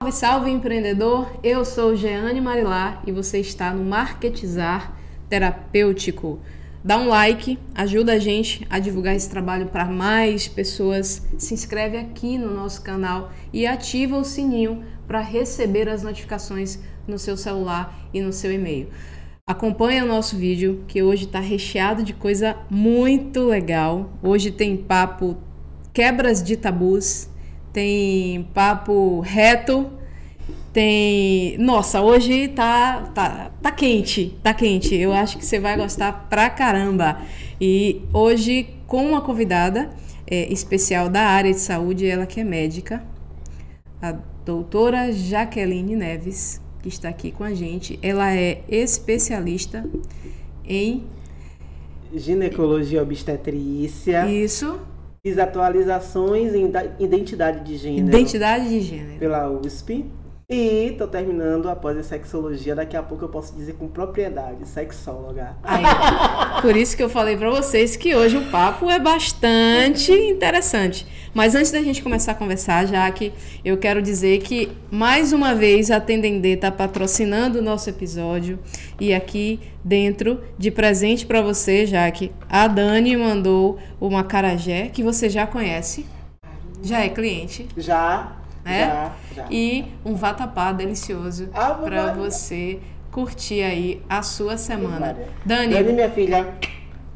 Salve, salve empreendedor! Eu sou Jeane Marilar e você está no Marketizar Terapêutico. Dá um like, ajuda a gente a divulgar esse trabalho para mais pessoas. Se inscreve aqui no nosso canal e ativa o sininho para receber as notificações no seu celular e no seu e-mail. Acompanha o nosso vídeo que hoje está recheado de coisa muito legal. Hoje tem papo quebras de tabus, tem papo reto, tem... Nossa, hoje tá quente, tá quente. Eu acho que você vai gostar pra caramba. E hoje com uma convidada especial da área de saúde, ela que é médica, a doutora Jaqueline Neves, que está aqui com a gente. Ela é especialista em... ginecologia obstetrícia. Isso. Fiz atualizações em identidade de gênero. Identidade de gênero. Pela USP. E estou terminando após a sexologia. Daqui a pouco eu posso dizer com propriedade, sexóloga. Aí, por isso que eu falei para vocês que hoje o papo é bastante interessante. Mas antes da gente começar a conversar, Jaque, eu quero dizer que, mais uma vez, a Tendendê está patrocinando o nosso episódio. E aqui dentro, de presente para você, Jaque, a Dani mandou uma acarajé, que você já conhece. Já é cliente. Já. E um vatapá delicioso para você curtir aí a sua semana. Dani, minha filha,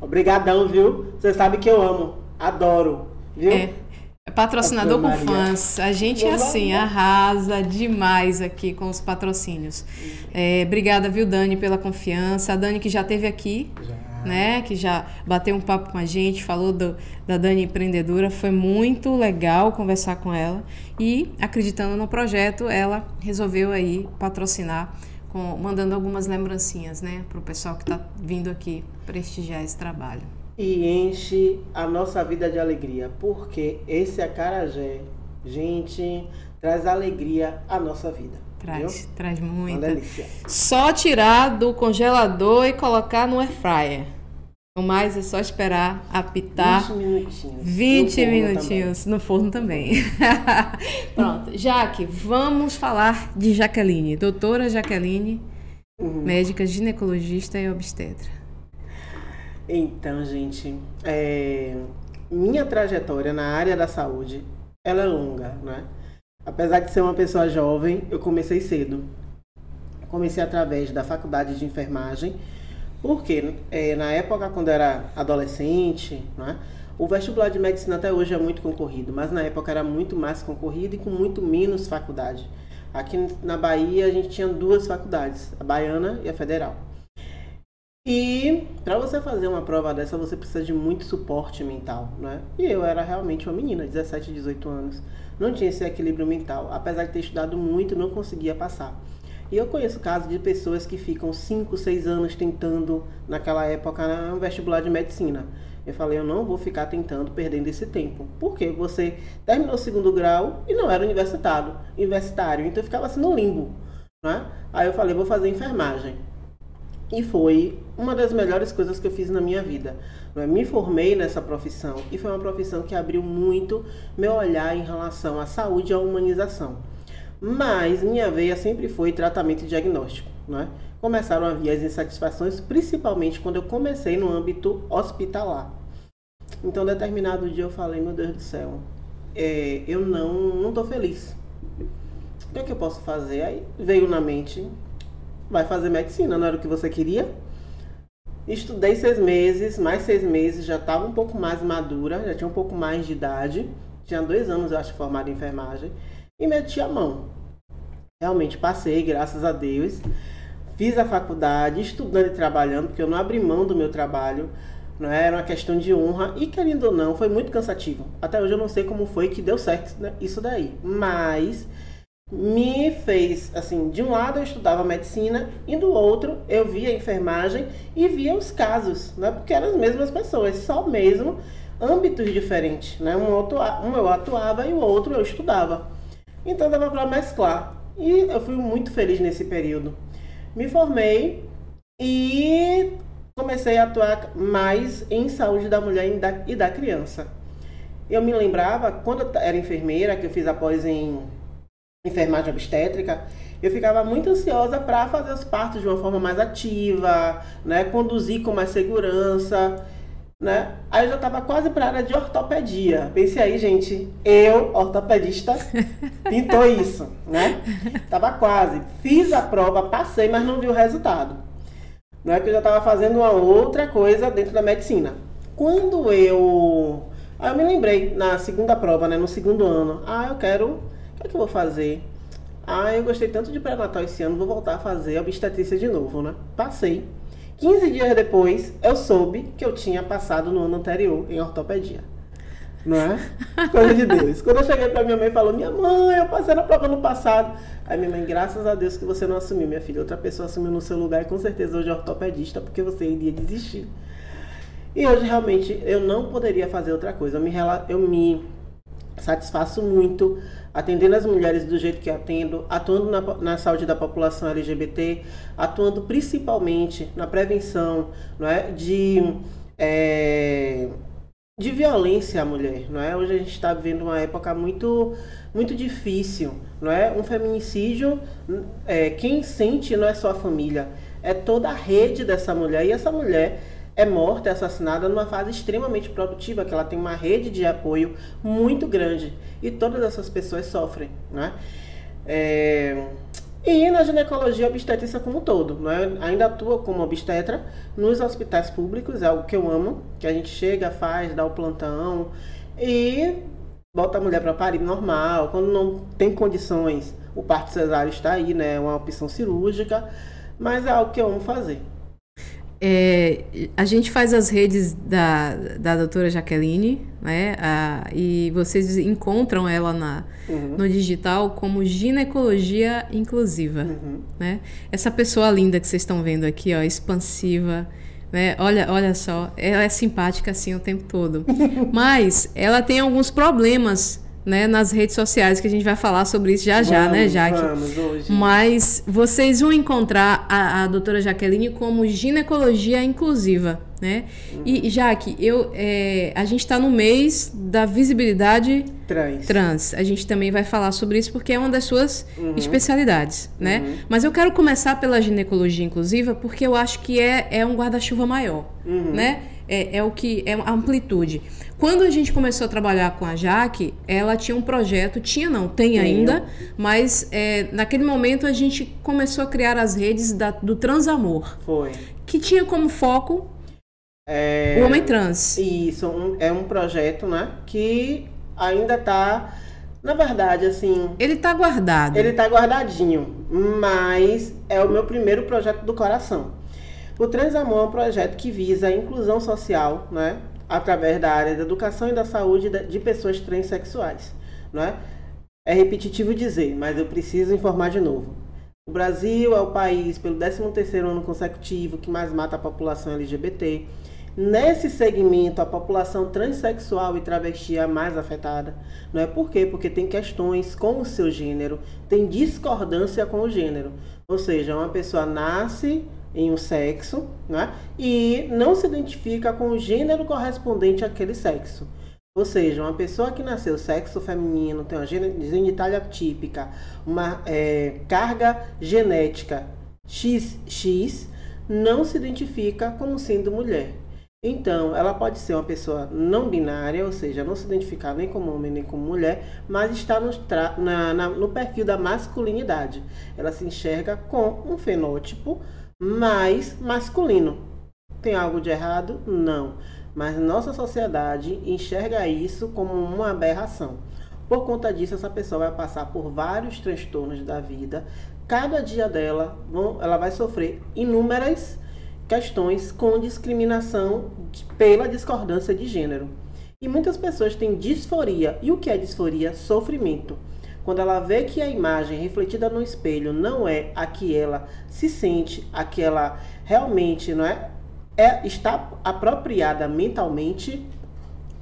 obrigadão, viu? Você sabe que eu amo, adoro, viu? É patrocinador com fãs. A gente assim arrasa demais aqui com os patrocínios. Obrigada, viu, Dani, pela confiança. A Dani que já esteve aqui. Né, que já bateu um papo com a gente, falou da Dani empreendedora, foi muito legal conversar com ela e, acreditando no projeto, ela resolveu aí patrocinar, mandando algumas lembrancinhas, né, para o pessoal que está vindo aqui prestigiar esse trabalho. E enche a nossa vida de alegria, porque esse acarajé, gente, traz alegria à nossa vida. Traz muita. Uma delícia. Só tirar do congelador e colocar no air fryer. O mais é só esperar apitar 20 minutinhos no forno também. Pronto, Jaque, vamos falar de Jaqueline, doutora Jaqueline, médica ginecologista e obstetra. Então, gente, minha trajetória na área da saúde, ela é longa, né? Apesar de ser uma pessoa jovem, eu comecei cedo. Comecei através da faculdade de enfermagem, porque na época, quando eu era adolescente, né, o vestibular de medicina até hoje é muito concorrido, mas na época era muito mais concorrido e com muito menos faculdade. Aqui na Bahia a gente tinha duas faculdades, a baiana e a federal. E para você fazer uma prova dessa, você precisa de muito suporte mental, né? E eu era realmente uma menina, 17, 18 anos. Não tinha esse equilíbrio mental. Apesar de ter estudado muito, não conseguia passar. E eu conheço casos de pessoas que ficam 5, 6 anos tentando, naquela época, um vestibular de medicina. Eu falei, eu não vou ficar tentando, perdendo esse tempo. Porque você terminou o segundo grau e não era universitário. Então eu ficava assim no limbo, né? Aí eu falei, vou fazer enfermagem. E foi uma das melhores coisas que eu fiz na minha vida. Me formei nessa profissão e foi uma profissão que abriu muito meu olhar em relação à saúde e à humanização. Mas minha veia sempre foi tratamento e diagnóstico, né? Começaram a vir as insatisfações, principalmente quando eu comecei no âmbito hospitalar. Então, determinado dia eu falei, meu Deus do céu, eu não estou feliz. O que é que eu posso fazer? Aí veio na mente... Vai fazer medicina, não era o que você queria? Estudei 6 meses, mais 6 meses, já estava um pouco mais madura, já tinha um pouco mais de idade. Tinha 2 anos, eu acho, formada em enfermagem. E meti a mão. Realmente passei, graças a Deus. Fiz a faculdade, estudando e trabalhando, porque eu não abri mão do meu trabalho. Não era uma questão de honra. E querendo ou não, foi muito cansativo. Até hoje eu não sei como foi que deu certo, né, isso daí. Mas... me fez, assim, de um lado eu estudava medicina e do outro eu via enfermagem e via os casos, né? Porque eram as mesmas pessoas, só mesmo âmbitos diferentes, né? Um eu atuava e o outro eu estudava. Então dava para mesclar. E eu fui muito feliz nesse período. Me formei e comecei a atuar mais em saúde da mulher e da criança. Eu me lembrava, quando eu era enfermeira, que eu fiz após em enfermagem obstétrica, eu ficava muito ansiosa para fazer os partos de uma forma mais ativa, né? Conduzir com mais segurança, né? Aí eu já estava quase para a área de ortopedia. Pensei aí, gente, eu, ortopedista, pintou isso, né? Tava quase. Fiz a prova, passei, mas não vi o resultado. Não é que eu já estava fazendo uma outra coisa dentro da medicina. Quando Aí eu me lembrei, na segunda prova, né? No segundo ano. O que é que eu vou fazer? Eu gostei tanto de pré-natal esse ano, vou voltar a fazer obstetrícia de novo, né? Passei. 15 dias depois, eu soube que eu tinha passado no ano anterior em ortopedia. Não é? Coisa de Deus. Quando eu cheguei pra minha mãe, falou: minha mãe, eu passei na prova no passado. Aí minha mãe: graças a Deus que você não assumiu, minha filha. Outra pessoa assumiu no seu lugar e com certeza hoje é ortopedista, porque você iria desistir. E hoje realmente eu não poderia fazer outra coisa. Eu me satisfaço muito atendendo as mulheres do jeito que atendo, atuando na saúde da população LGBT, atuando principalmente na prevenção, não é, de violência à mulher, não é? Hoje a gente está vivendo uma época muito, muito difícil, não é? Um feminicídio, quem sente não é só a família, é toda a rede dessa mulher, e essa mulher é morta, é assassinada numa fase extremamente produtiva, que ela tem uma rede de apoio muito grande. E todas essas pessoas sofrem, né? E na ginecologia obstetrícia como um todo, né? Ainda atua como obstetra nos hospitais públicos, é algo que eu amo, que a gente chega, faz, dá o plantão e bota a mulher para parir normal. Quando não tem condições, o parto cesáreo está aí, né? É uma opção cirúrgica, mas é algo que eu amo fazer. A gente faz as redes da doutora Jaqueline, né? E vocês encontram ela no digital como ginecologia inclusiva, né? Essa pessoa linda que vocês estão vendo aqui, ó, expansiva, né? Olha só, ela é simpática assim o tempo todo, mas ela tem alguns problemas, né, nas redes sociais, que a gente vai falar sobre isso já, né, Jaque? Vamos, hoje. Mas vocês vão encontrar a doutora Jaqueline como ginecologia inclusiva, né? E, Jaque, a gente está no mês da visibilidade trans. A gente também vai falar sobre isso porque é uma das suas especialidades, né? Mas eu quero começar pela ginecologia inclusiva porque eu acho que é um guarda-chuva maior, né? É o que é a amplitude. Quando a gente começou a trabalhar com a Jaque, ela tinha um projeto, tem ainda, mas naquele momento a gente começou a criar as redes do Transamor. Foi. Que tinha como foco o homem trans. Isso, é um projeto, né, que ainda está, na verdade, assim... Ele está guardado. Ele está guardadinho, mas é o meu primeiro projeto do coração. O Transamor é um projeto que visa a inclusão social, né, através da área da educação e da saúde de pessoas transexuais, não é? É repetitivo dizer, mas eu preciso informar de novo. O Brasil é o país, pelo 13º ano consecutivo, que mais mata a população LGBT. Nesse segmento, a população transexual e travesti é a mais afetada. Não é por quê? Porque tem questões com o seu gênero, tem discordância com o gênero. Ou seja, uma pessoa nasce em um sexo, né, e não se identifica com o gênero correspondente àquele sexo. Ou seja, uma pessoa que nasceu sexo feminino, tem uma genitália típica, uma carga genética XX, não se identifica como sendo mulher. Então, ela pode ser uma pessoa não binária, ou seja, não se identificar nem como homem nem como mulher, mas está no perfil da masculinidade. Ela se enxerga com um fenótipo mais masculino. Tem algo de errado? Não. Mas nossa sociedade enxerga isso como uma aberração. Por conta disso, essa pessoa vai passar por vários transtornos da vida. Cada dia dela, ela vai sofrer inúmeras questões com discriminação pela discordância de gênero. E muitas pessoas têm disforia. E o que é disforia? Sofrimento. Quando ela vê que a imagem refletida no espelho não é a que ela se sente, a que ela realmente está apropriada mentalmente,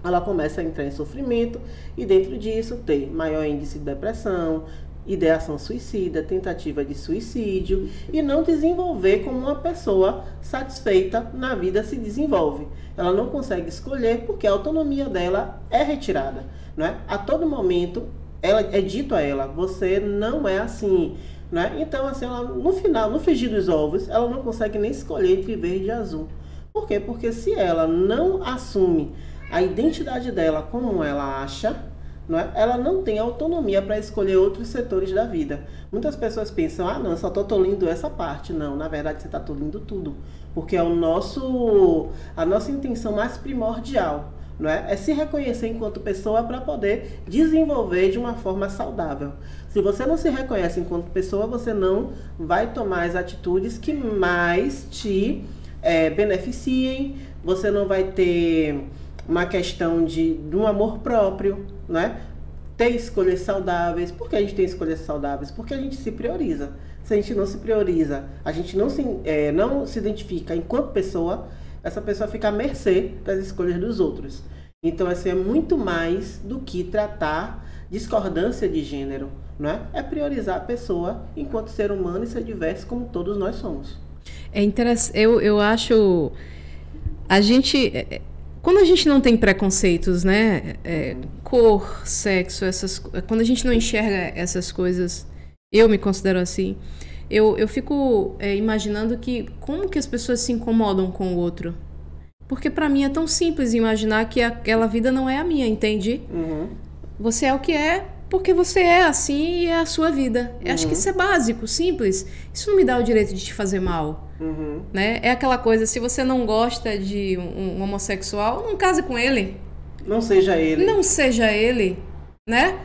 ela começa a entrar em sofrimento e dentro disso tem maior índice de depressão, ideação suicida, tentativa de suicídio e não desenvolver como uma pessoa satisfeita na vida se desenvolve. Ela não consegue escolher porque a autonomia dela é retirada, né? A todo momento é dito a ela, você não é assim, né? Então, assim, ela, no final, no frigir dos ovos, ela não consegue nem escolher entre verde e azul. Por quê? Porque se ela não assume a identidade dela como ela acha, não é? Ela não tem autonomia para escolher outros setores da vida. Muitas pessoas pensam, não, eu só estou tolindo essa parte. Não, na verdade você está tolindo tudo. Porque é a nossa intenção mais primordial, não é? É se reconhecer enquanto pessoa para poder desenvolver de uma forma saudável. Se você não se reconhece enquanto pessoa, você não vai tomar as atitudes que mais te beneficiem, você não vai ter uma questão de um amor próprio, né? Ter escolhas saudáveis. Por que a gente tem escolhas saudáveis? Porque a gente se prioriza. Se a gente não se prioriza, a gente não se identifica enquanto pessoa, essa pessoa fica à mercê das escolhas dos outros. Então, assim, é muito mais do que tratar discordância de gênero, né? É priorizar a pessoa enquanto ser humano e ser diverso como todos nós somos. É interessante, eu acho, quando a gente não tem preconceitos, né, cor, sexo, quando a gente não enxerga essas coisas, eu me considero assim, eu fico imaginando como que as pessoas se incomodam com o outro, porque para mim é tão simples imaginar que aquela vida não é a minha, entende? Uhum. Você é o que é, porque você é assim e é a sua vida. Eu acho que isso é básico, simples. Isso não me dá o direito de te fazer mal. Uhum. Né? É aquela coisa, se você não gosta de um homossexual, não case com ele. Não seja ele. Não seja ele, né?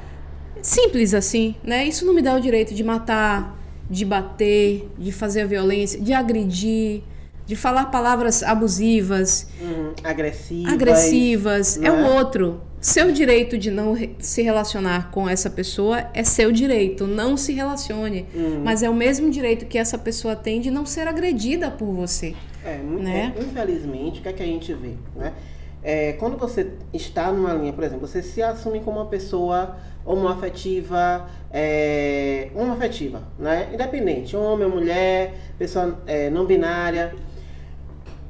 Simples assim, né? Isso não me dá o direito de matar, de bater, de fazer a violência, de agredir, de falar palavras abusivas. Agressivas. É o outro. Seu direito de não se relacionar com essa pessoa é seu direito, não se relacione. Mas é o mesmo direito que essa pessoa tem de não ser agredida por você. Né? Infelizmente, o que é que a gente vê? Né? Quando você está numa linha, por exemplo, você se assume como uma pessoa homoafetiva, né? Independente, homem ou mulher, pessoa não binária,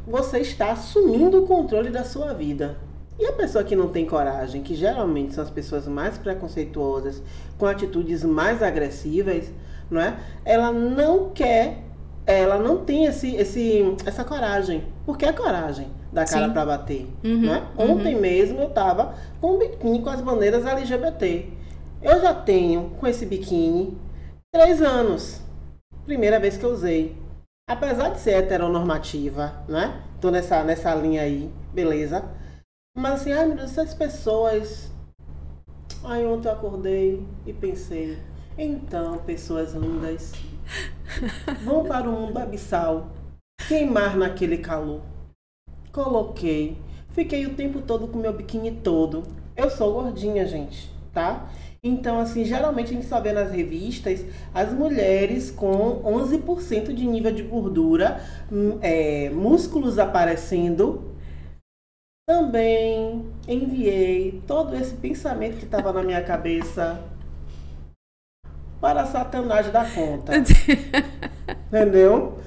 você está assumindo o controle da sua vida. E a pessoa que não tem coragem, que geralmente são as pessoas mais preconceituosas, com atitudes mais agressivas, não é? Ela não tem essa coragem. Porque é coragem da cara para bater. Não é? Ontem mesmo eu estava com um biquíni com as bandeiras LGBT. Eu já tenho com esse biquíni 3 anos. Primeira vez que eu usei. Apesar de ser heteronormativa, né? Tô nessa linha aí, beleza? Mas assim, meu Deus, essas pessoas... ontem eu acordei e pensei, então, pessoas lindas, vão para o mundo abissal, queimar naquele calor. Coloquei, fiquei o tempo todo com meu biquíni todo. Eu sou gordinha, gente, tá? Então, assim, geralmente a gente só vê nas revistas as mulheres com 11% de nível de gordura, músculos aparecendo. Também enviei todo esse pensamento que estava na minha cabeça para Satanás da conta. Entendeu?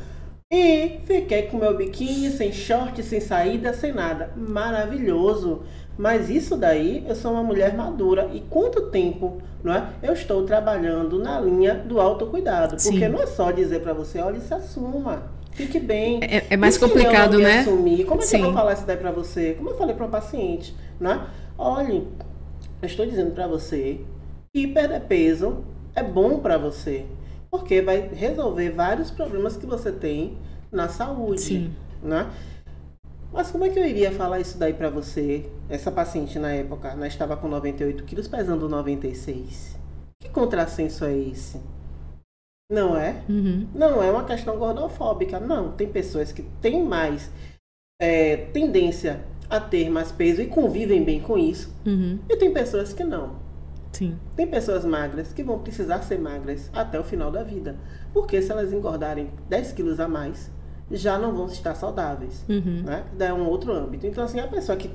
E fiquei com meu biquíni, sem short, sem saída, sem nada. Maravilhoso. Mas isso daí, eu sou uma mulher madura. E quanto tempo, não é? Eu estou trabalhando na linha do autocuidado. Sim. Porque não é só dizer para você, olha, se assuma. Fique bem. É mais complicado, né? Assumir. Como é que Sim. eu vou falar isso daí pra você? Como eu falei pra um paciente, né? Olhe, eu estou dizendo pra você que perder peso é bom pra você. Porque vai resolver vários problemas que você tem na saúde. Sim. Né? Mas como é que eu iria falar isso daí pra você? Essa paciente na época, né, estava com 98 quilos, pesando 96. Que contrassenso é esse? Não é? Não é uma questão gordofóbica. Não, tem pessoas que têm mais tendência a ter mais peso e convivem bem com isso. E tem pessoas que não. Sim. Tem pessoas magras que vão precisar ser magras até o final da vida. Porque se elas engordarem 10 quilos a mais, já não vão estar saudáveis. Né? Daí é um outro âmbito. Então, assim, a pessoa que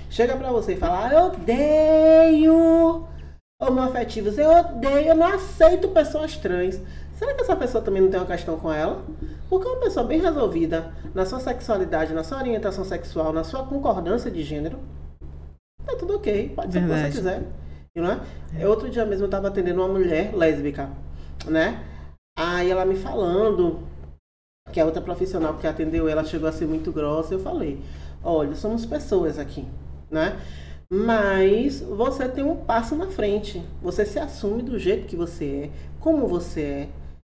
chega pra você e fala, eu odeio homoafetivos, eu odeio, eu não aceito pessoas trans. Será que essa pessoa também não tem uma questão com ela? Porque uma pessoa bem resolvida na sua sexualidade, na sua orientação sexual, na sua concordância de gênero, tá tudo ok, pode ser o que você quiser. não é? Outro dia mesmo eu estava atendendo uma mulher lésbica, né? Aí ela me falando que a outra profissional que atendeu ela chegou a ser muito grossa. Eu falei, olha, somos pessoas aqui, né? Mas você tem um passo na frente. Você se assume do jeito que você é, como você é,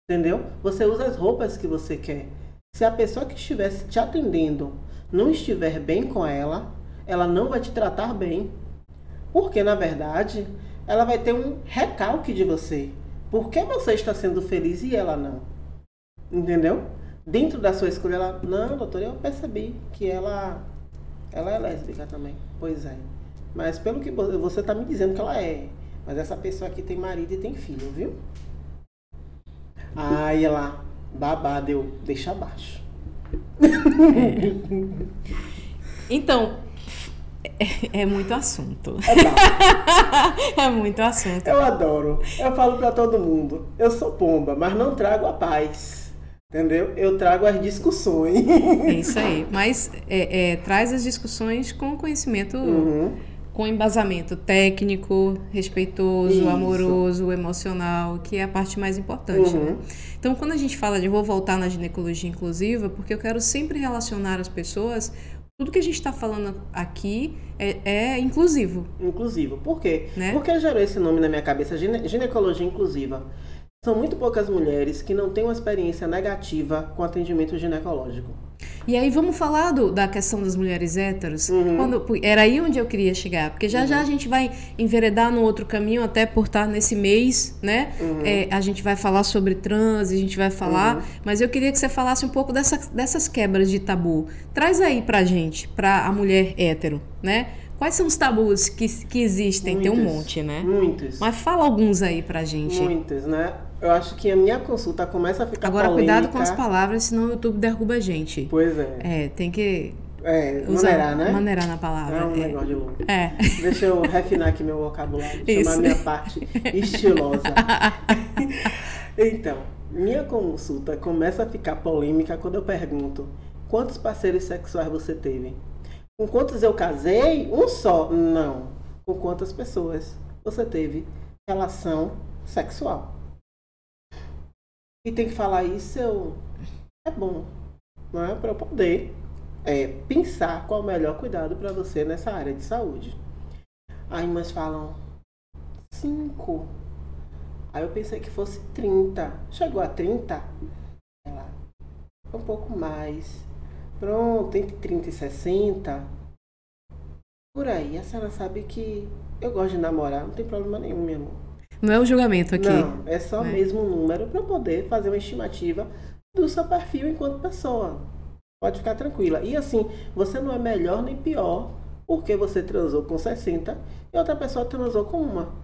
entendeu? Você usa as roupas que você quer. Se a pessoa que estivesse te atendendo não estiver bem com ela, ela não vai te tratar bem. Porque, na verdade, ela vai ter um recalque de você. Por que você está sendo feliz e ela não? Entendeu? Dentro da sua escolha, ela... Não, doutora, eu percebi que ela é lésbica também. Pois é. Mas pelo que você está me dizendo que ela é. Mas essa pessoa aqui tem marido e tem filho, viu? Aí ela... Babado, eu deixo abaixo. Então, é muito assunto. É muito assunto. Eu adoro. Eu falo pra todo mundo. Eu sou pomba, mas não trago a paz. Entendeu? Eu trago as discussões. É isso aí. Mas traz as discussões com conhecimento... Com embasamento técnico, respeitoso, Isso. amoroso, emocional, que é a parte mais importante. Né? Então, quando a gente fala de... Vou voltar na ginecologia inclusiva, porque eu quero sempre relacionar as pessoas... Tudo que a gente está falando aqui é inclusivo. Inclusivo. Por quê? Né? Por que gerou esse nome na minha cabeça? Ginecologia inclusiva. São muito poucas mulheres que não têm uma experiência negativa com atendimento ginecológico. E aí vamos falar da questão das mulheres héteros? Era aí onde eu queria chegar, porque já a gente vai enveredar no outro caminho, até por estar nesse mês, né? A gente vai falar sobre trans, a gente vai falar, mas eu queria que você falasse um pouco dessas quebras de tabu. Traz aí pra gente, pra a mulher hétero, né? Quais são os tabus que existem? Muitos, tem um monte, né? Muitos. Mas fala alguns aí pra gente. Muitos, né? Eu acho que a minha consulta começa a ficar Agora, polêmica. cuidado com as palavras, senão o YouTube derruba a gente. Pois é. Tem que maneirar, né? Maneirar na palavra. É um negócio de louco. É. Deixa eu refinar aqui meu vocabulário, Isso. chamar minha parte estilosa. Então, minha consulta começa a ficar polêmica quando eu pergunto: quantos parceiros sexuais você teve? Com quantos eu casei? Um só? Não. Com quantas pessoas você teve relação sexual? E tem que falar isso, é bom, não é? Para eu poder pensar qual o melhor cuidado para você nessa área de saúde. Aí umas falam 5. Aí eu pensei que fosse 30. Chegou a 30? Ela, um pouco mais. Pronto, entre 30 e 60. Por aí, a senhora sabe que eu gosto de namorar, não tem problema nenhum, meu amor. Não é o julgamento aqui. Não, é só mesmo um número para poder fazer uma estimativa do seu perfil enquanto pessoa. Pode ficar tranquila. E assim, você não é melhor nem pior porque você transou com 60 e outra pessoa transou com uma.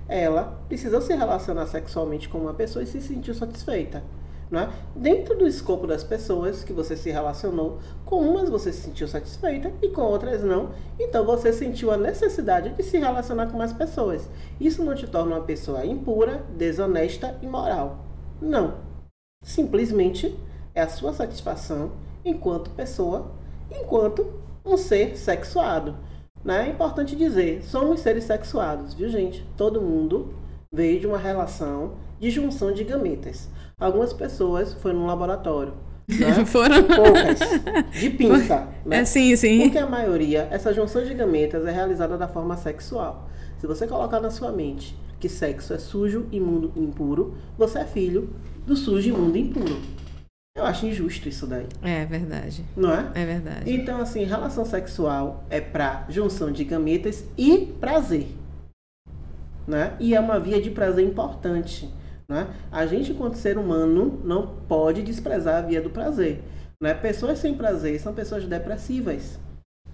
Ela precisou se relacionar sexualmente com uma pessoa e se sentiu satisfeita. Né? Dentro do escopo das pessoas que você se relacionou, com umas você se sentiu satisfeita e com outras não. Então você sentiu a necessidade de se relacionar com mais pessoas. Isso não te torna uma pessoa impura, desonesta e imoral. Não. Simplesmente é a sua satisfação enquanto pessoa, enquanto um ser sexuado. Né? É importante dizer, somos seres sexuados, viu gente? Todo mundo veio de uma relação de junção de gametas. Algumas pessoas foram no laboratório, né? Foram poucas, de pinça. Né? Sim. Porque a maioria, essa junção de gametas é realizada da forma sexual. Se você colocar na sua mente que sexo é sujo, imundo e impuro, você é filho do sujo, imundo e impuro. Eu acho injusto isso daí. É verdade. Não é? É verdade. Então, assim, relação sexual é para junção de gametas e prazer. Né? E é uma via de prazer importante. Né? A gente, enquanto ser humano, não pode desprezar a via do prazer. Né? Pessoas sem prazer são pessoas depressivas.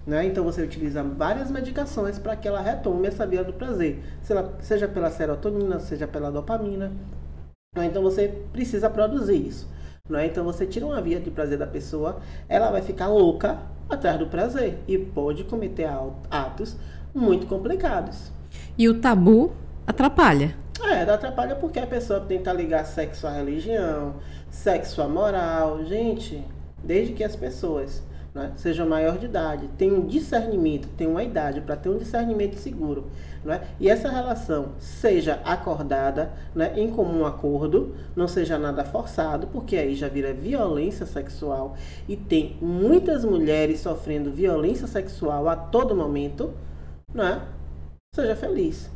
Né? Então você utiliza várias medicações para que ela retome essa via do prazer. Seja pela serotonina, seja pela dopamina. Né? Então você precisa produzir isso. Né? Então você tira uma via de prazer da pessoa, ela vai ficar louca atrás do prazer. E pode cometer atos muito complicados. E o tabu atrapalha. Atrapalha porque a pessoa tenta ligar sexo à religião, sexo à moral. Gente, desde que as pessoas né, seja maior de idade, tenha um discernimento, tenha uma idade para ter um discernimento seguro, né, e essa relação seja acordada, né, em comum acordo, não seja nada forçado, porque aí já vira violência sexual e tem muitas mulheres sofrendo violência sexual a todo momento, né, seja feliz.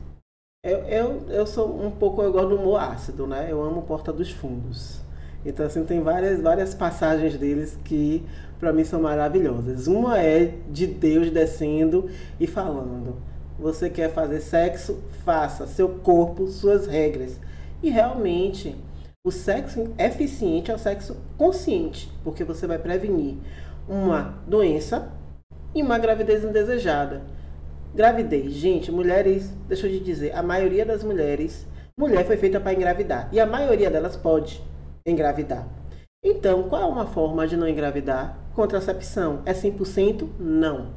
Eu sou um pouco, eu gosto do humor ácido, né, eu amo Porta dos Fundos. Então, assim, tem várias passagens deles que, para mim, são maravilhosas. Uma é de Deus descendo e falando: você quer fazer sexo? Faça. Seu corpo, suas regras. E, realmente, o sexo eficiente é o sexo consciente, porque você vai prevenir uma doença e uma gravidez indesejada. Gravidez, gente, mulheres, deixa eu te dizer, a maioria das mulheres, mulher foi feita para engravidar. E a maioria delas pode engravidar. Então, qual é uma forma de não engravidar? Contracepção. É 100%? Não.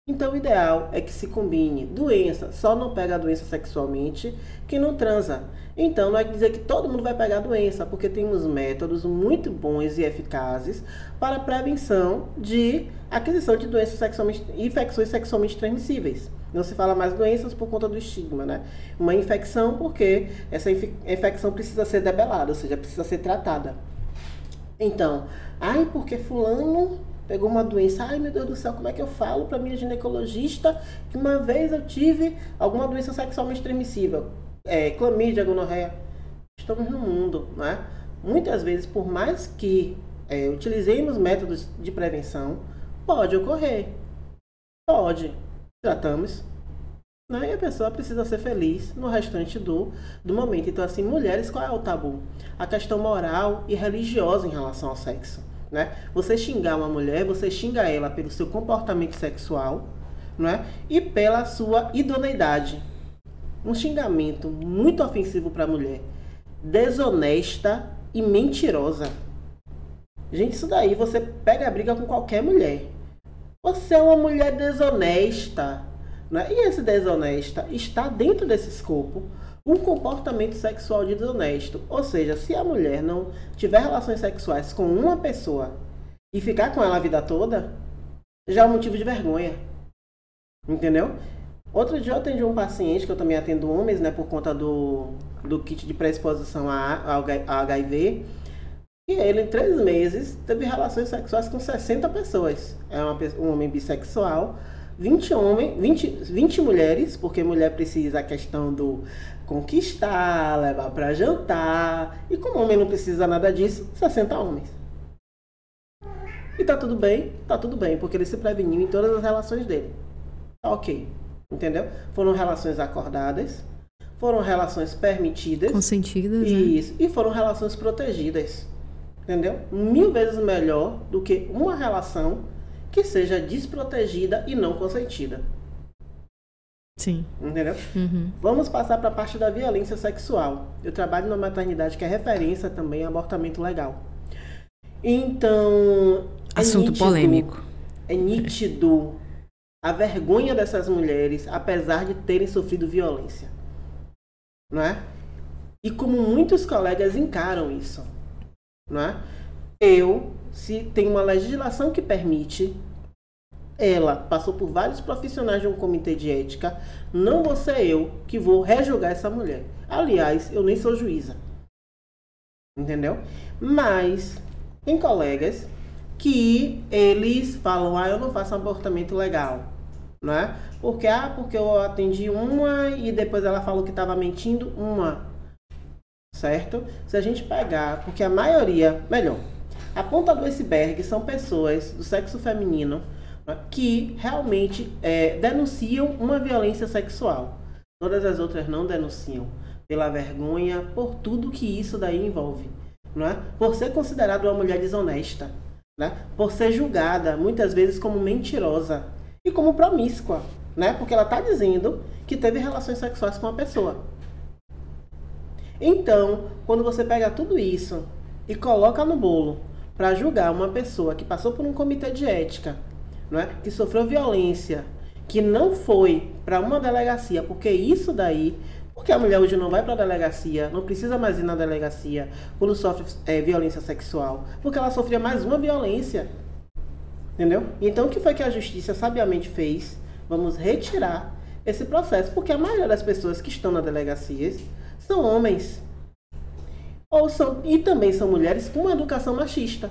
Então, o ideal é que se combine doença. Só não pega a doença sexualmente quem não transa. Então, não é dizer que todo mundo vai pegar a doença, porque temos métodos muito bons e eficazes para a prevenção de aquisição de doenças sexualmente, infecções sexualmente transmissíveis. Não se fala mais doenças por conta do estigma, né? Uma infecção porque essa infecção precisa ser debelada, ou seja, precisa ser tratada. Então, porque fulano pegou uma doença, meu Deus do céu, como é que eu falo para minha ginecologista que uma vez eu tive alguma doença sexualmente transmissível? Clamídia, gonorreia. Estamos no mundo, né? Muitas vezes, por mais que utilizemos métodos de prevenção, pode ocorrer. Pode. Tratamos, né? E a pessoa precisa ser feliz no restante do momento. Então, assim, mulheres, qual é o tabu? A questão moral e religiosa em relação ao sexo, né? Você xingar uma mulher, você xinga ela pelo seu comportamento sexual, né? E pela sua idoneidade. Um xingamento muito ofensivo para a mulher, desonesta e mentirosa. Gente, isso daí você pega a briga com qualquer mulher. Você é uma mulher desonesta, né? E esse desonesta está dentro desse escopo um comportamento sexual de desonesto. Ou seja, se a mulher não tiver relações sexuais com uma pessoa e ficar com ela a vida toda, já é um motivo de vergonha. Entendeu? Outro dia eu atendi um paciente, que eu também atendo homens, né, por conta do kit de pré-exposição a HIV. E ele, em 3 meses, teve relações sexuais com 60 pessoas. É um homem bissexual, 20 mulheres, porque mulher precisa a questão do conquistar, levar para jantar. E como homem não precisa nada disso, 60 homens. E tá tudo bem, porque ele se preveniu em todas as relações dele. Tá ok, entendeu? Foram relações acordadas, foram relações permitidas. Consentidas, isso, né? E foram relações protegidas. Entendeu? 1000 vezes melhor do que uma relação que seja desprotegida e não consentida. Sim. Entendeu? Uhum. Vamos passar para a parte da violência sexual. Eu trabalho numa maternidade que é referência também a abortamento legal. Então... Assunto polêmico. É nítido a vergonha dessas mulheres, apesar de terem sofrido violência. Não é? E como muitos colegas encaram isso. Não é? Se tem uma legislação que permite, ela passou por vários profissionais de um comitê de ética, não vou ser eu que vou rejulgar essa mulher. Aliás, eu nem sou juíza. Entendeu? Mas tem colegas que eles falam, eu não faço abortamento legal. Não é? Porque eu atendi uma e depois ela falou que estava mentindo uma. Certo? Se a gente pegar, porque a maioria, a ponta do iceberg são pessoas do sexo feminino, né, que realmente denunciam uma violência sexual. Todas as outras não denunciam, pela vergonha, por tudo que isso daí envolve. Não é? Por ser considerada uma mulher desonesta, né? Por ser julgada muitas vezes como mentirosa e como promíscua, né? Porque ela está dizendo que teve relações sexuais com uma pessoa. Então, quando você pega tudo isso e coloca no bolo para julgar uma pessoa que passou por um comitê de ética, não é? Que sofreu violência, que não foi para uma delegacia, porque a mulher hoje não vai para a delegacia, não precisa mais ir na delegacia quando sofre violência sexual, porque ela sofria mais uma violência. Entendeu? Então, o que foi que a justiça sabiamente fez? Vamos retirar esse processo, porque a maioria das pessoas que estão nas delegacias são homens. E também são mulheres com uma educação machista.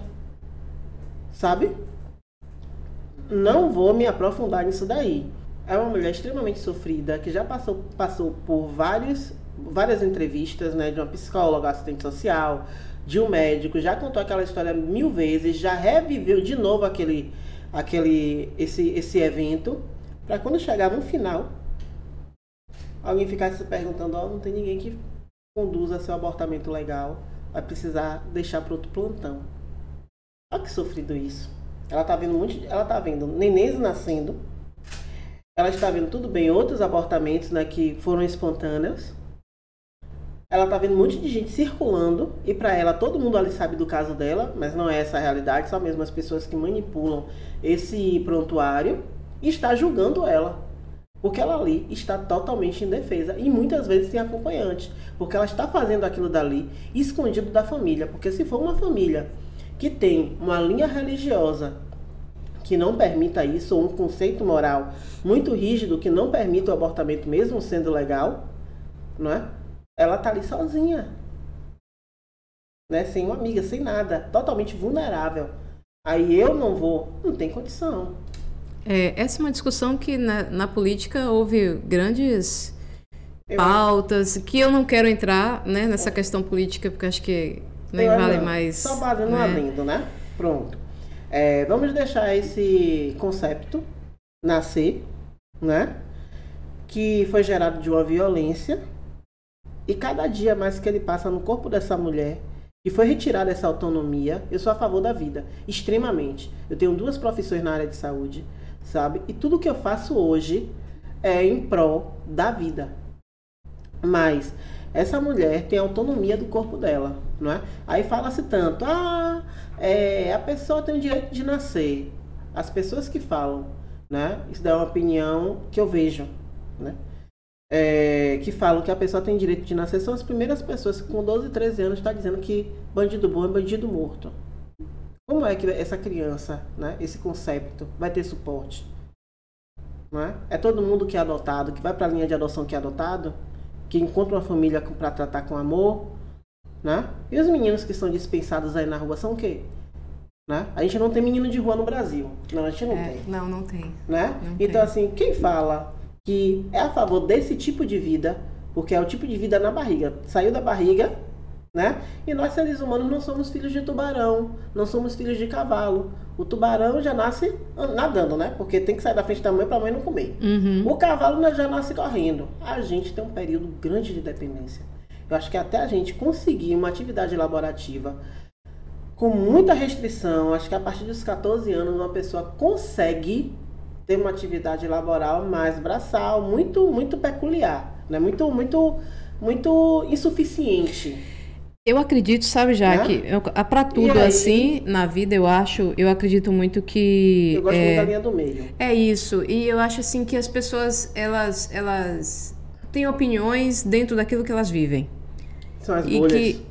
Sabe? Não vou me aprofundar nisso daí. É uma mulher extremamente sofrida, que já passou por várias entrevistas, né, de uma psicóloga, assistente social, de um médico, já contou aquela história 1000 vezes, já reviveu de novo esse evento, para quando chegar no final, alguém ficar se perguntando, não tem ninguém que conduza seu abortamento legal, vai precisar deixar para outro plantão. Olha que sofrido isso. Ela tá vendo nenéns nascendo, ela está vendo tudo bem, outros abortamentos, né, que foram espontâneos. Ela tá vendo um monte de gente circulando e para ela todo mundo ali sabe do caso dela, mas não é essa a realidade, são mesmo as pessoas que manipulam esse prontuário e está julgando ela. Porque ela ali está totalmente indefesa e muitas vezes tem acompanhante, porque ela está fazendo aquilo dali escondido da família, porque se for uma família que tem uma linha religiosa que não permita isso, ou um conceito moral muito rígido que não permita o abortamento mesmo sendo legal, não é? Ela tá ali sozinha, né? Sem uma amiga, sem nada, totalmente vulnerável. Aí eu não tem condição. Essa é uma discussão que na política houve grandes pautas, que eu não quero entrar, né, nessa questão política, porque acho que nem vale mais... Só fazendo um adendo, né? Pronto. Vamos deixar esse conceito nascer, né? Que foi gerado de uma violência. E cada dia mais que ele passa no corpo dessa mulher, e foi retirada essa autonomia, eu sou a favor da vida, extremamente. Eu tenho 2 profissões na área de saúde, sabe? E tudo que eu faço hoje é em prol da vida. Mas essa mulher tem autonomia do corpo dela, não é? Aí fala-se tanto, a pessoa tem o direito de nascer. As pessoas que falam, né? Isso é uma opinião que eu vejo, né? Que falam que a pessoa tem direito de nascer, são as primeiras pessoas que com 12, 13 anos estão dizendo que bandido bom é bandido morto. Como é que essa criança, né, esse conceito, vai ter suporte? Não é? É todo mundo que é adotado, que vai para a linha de adoção que é adotado, que encontra uma família para tratar com amor, né? E os meninos que são dispensados aí na rua são o quê? Né? A gente não tem menino de rua no Brasil. Não, a gente não tem. Não tem. Né? Não então, tem. assim, quem fala que é a favor desse tipo de vida, porque é o tipo de vida na barriga, saiu da barriga, né? E nós, seres humanos, não somos filhos de tubarão, não somos filhos de cavalo. O tubarão já nasce nadando, né? Porque tem que sair da frente da mãe para a mãe não comer. Uhum. O cavalo já nasce correndo. A gente tem um período grande de dependência. Eu acho que até a gente conseguir uma atividade laborativa com muita restrição, acho que a partir dos 14 anos uma pessoa consegue ter uma atividade laboral mais braçal, muito peculiar, né? Muito insuficiente. Eu acredito, sabe, Jaque, para tudo aí, assim na vida, eu acredito muito que... Eu gosto muito da linha do meio. É isso, e eu acho assim que as pessoas, elas têm opiniões dentro daquilo que elas vivem. São as bolhas.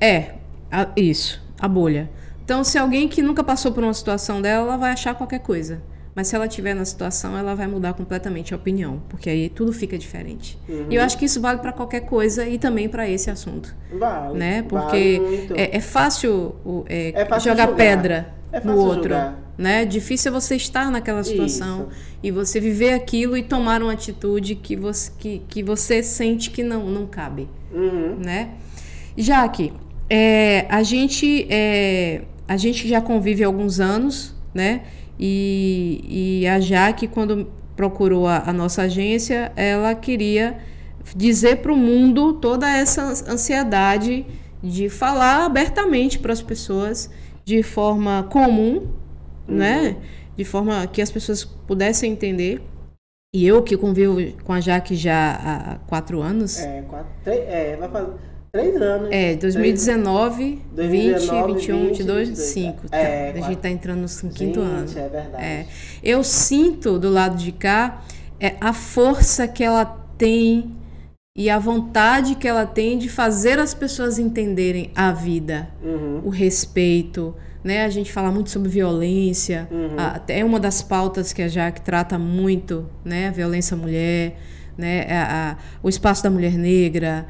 Isso, a bolha. Então, se alguém que nunca passou por uma situação dela, ela vai achar qualquer coisa. Mas se ela estiver na situação, ela vai mudar completamente a opinião, porque aí tudo fica diferente. Uhum. E eu acho que isso vale para qualquer coisa e também para esse assunto. Vale, né? Porque é fácil, fácil jogar julgar. Pedra no outro. Julgar. Né? Difícil é você estar naquela situação e você viver aquilo e tomar uma atitude que você sente que não cabe. Uhum. Né? Jaque, a gente já convive há alguns anos, né? E a Jaque, quando procurou a nossa agência, ela queria dizer para o mundo toda essa ansiedade de falar abertamente para as pessoas de forma comum, né? De forma que as pessoas pudessem entender. E eu que convivo com a Jaque já há 4 anos. Vai fazer 3 anos. 2019, 20, 21, 22, 5. A gente está entrando no 5º ano. É verdade. Eu sinto do lado de cá a força que ela tem e a vontade que ela tem de fazer as pessoas entenderem a vida, o respeito, né? A gente fala muito sobre violência, é uma das pautas que a Jaque trata muito, né? A violência à mulher, né? O espaço da mulher negra,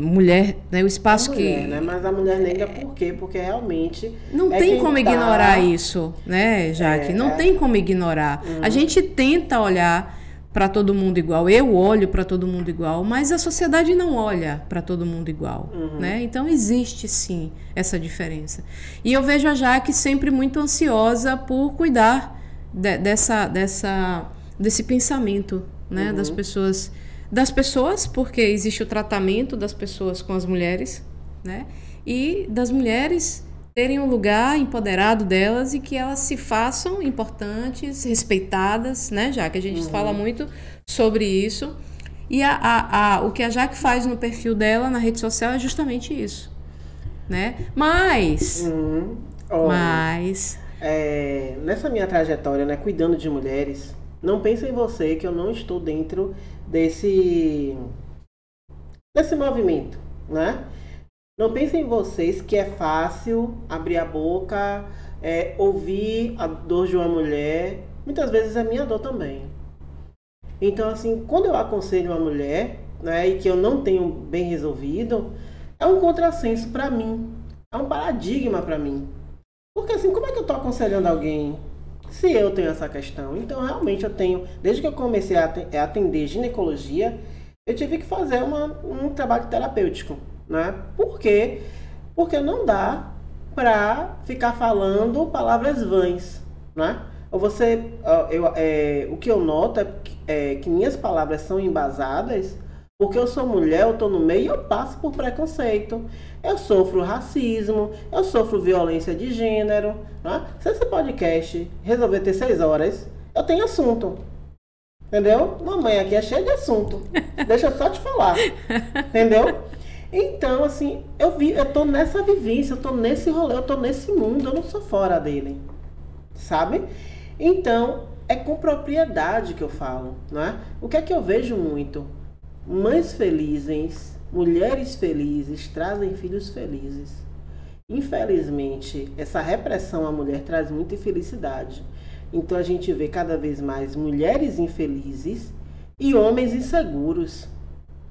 mulher, né? O espaço mulher, né? Mas a mulher negra por quê? Porque realmente não tem como ignorar isso, né, Jaque? Não tem como ignorar. A gente tenta olhar para todo mundo igual. Eu olho para todo mundo igual, mas a sociedade não olha para todo mundo igual, né? Então existe sim essa diferença. E eu vejo a Jaque sempre muito ansiosa por cuidar desse pensamento, né, das pessoas, porque existe o tratamento das pessoas com as mulheres, né? E das mulheres terem um lugar empoderado delas e que elas se façam importantes, respeitadas, né, Jaque? A gente fala muito sobre isso. E o que a Jaque faz no perfil dela, na rede social, é justamente isso, né? Mas... nessa minha trajetória, né, cuidando de mulheres, não pense em você que eu não estou dentro desse movimento, né? Não pensem em vocês que é fácil abrir a boca, ouvir a dor de uma mulher. Muitas vezes é minha dor também. Então, assim, quando eu aconselho uma mulher, né, e que eu não tenho bem resolvido, é um contrassenso para mim. É um paradigma para mim. Porque, assim, como é que eu estou aconselhando alguém se eu tenho essa questão? Então, realmente, eu tenho... Desde que eu comecei a atender ginecologia, eu tive que fazer um trabalho terapêutico. Né? Por quê? Porque não dá para ficar falando palavras vãs, né? Ou o que eu noto é que minhas palavras são embasadas porque eu sou mulher, eu estou no meio e eu passo por preconceito, eu sofro racismo, eu sofro violência de gênero, né? Se esse podcast resolver ter 6 horas, eu tenho assunto. Entendeu? Mamãe aqui é cheia de assunto. Deixa eu só te falar. Entendeu? Então, assim, eu tô nessa vivência, eu tô nesse rolê, eu tô nesse mundo, eu não sou fora dele, sabe? Então, é com propriedade que eu falo, né? O que é que eu vejo muito? Mães felizes, mulheres felizes, trazem filhos felizes. Infelizmente, essa repressão à mulher traz muita infelicidade. Então, a gente vê cada vez mais mulheres infelizes e homens inseguros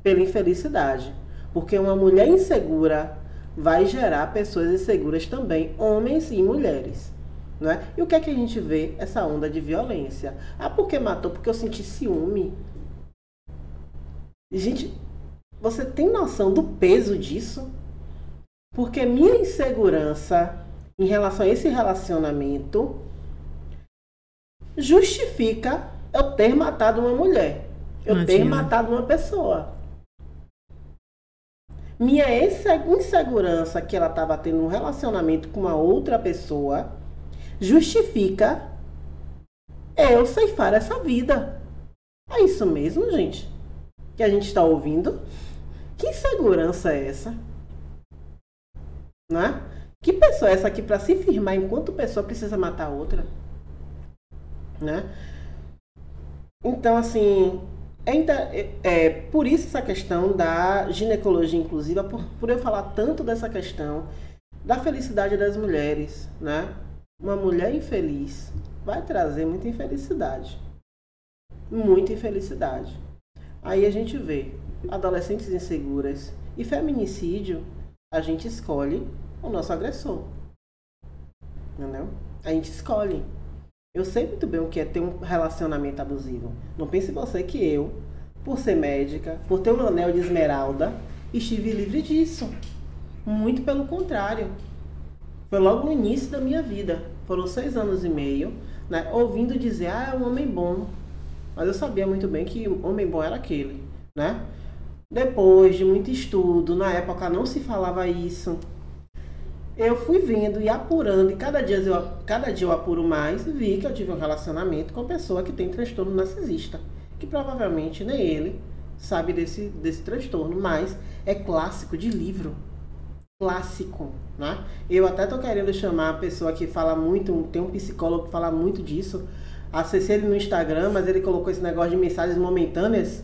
pela infelicidade. Porque uma mulher insegura vai gerar pessoas inseguras também, homens e mulheres. Não é? E o que é que a gente vê? Essa onda de violência. Ah, porque matou? Porque eu senti ciúme. Gente, você tem noção do peso disso? Porque minha insegurança em relação a esse relacionamento justifica eu ter matado uma mulher. Eu ter matado uma pessoa. Minha insegurança que ela estava tendo um relacionamento com uma outra pessoa justifica eu ceifar essa vida. É isso mesmo, gente? Que a gente está ouvindo? Que insegurança é essa? Né? Que pessoa é essa que para se firmar enquanto pessoa precisa matar outra? Né? Então, assim... por isso essa questão da ginecologia inclusiva, por eu falar tanto dessa questão da felicidade das mulheres, né? Uma mulher infeliz vai trazer muita infelicidade. Muita infelicidade. Aí a gente vê adolescentes inseguras e feminicídio, a gente escolhe o nosso agressor. Entendeu? A gente escolhe. Eu sei muito bem o que é ter um relacionamento abusivo. Não pense você que eu, por ser médica, por ter um anel de esmeralda, estive livre disso. Muito pelo contrário. Foi logo no início da minha vida. Foram 6 anos e meio, né, ouvindo dizer, é um homem bom. Mas eu sabia muito bem que o homem bom era aquele, né? Depois de muito estudo, na época não se falava isso. Eu fui vendo e apurando, e cada dia eu apuro mais, vi que eu tive um relacionamento com uma pessoa que tem transtorno narcisista, que provavelmente nem ele sabe desse transtorno, mas é clássico de livro. Clássico, né? Eu até tô querendo chamar a pessoa que fala muito, tem um psicólogo que fala muito disso, acessei ele no Instagram, mas ele colocou esse negócio de mensagens momentâneas.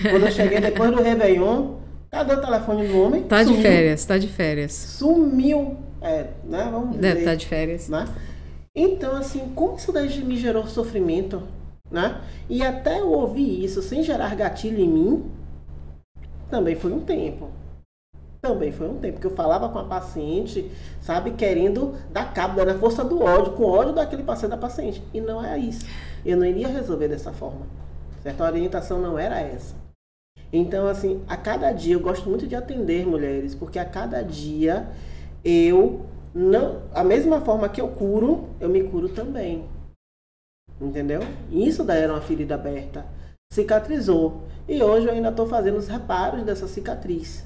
Quando eu cheguei depois do Réveillon, cadê o telefone do homem? Tá de férias. Sumiu. né? Vamos Deve dizer, estar de férias. né? Então, assim, como isso daí me gerou sofrimento, né? E até eu ouvir isso sem gerar gatilho em mim, também foi um tempo. Que eu falava com a paciente, sabe, querendo dar cabo, dando a força do ódio, com ódio daquele paciente da paciente. E não é isso. Eu não iria resolver dessa forma. Certo? A orientação não era essa. Então, assim, a cada dia, eu gosto muito de atender mulheres, porque a cada dia a mesma forma que eu curo, eu me curo também. Entendeu? E isso daí era uma ferida aberta. Cicatrizou. E hoje eu ainda estou fazendo os reparos dessa cicatriz.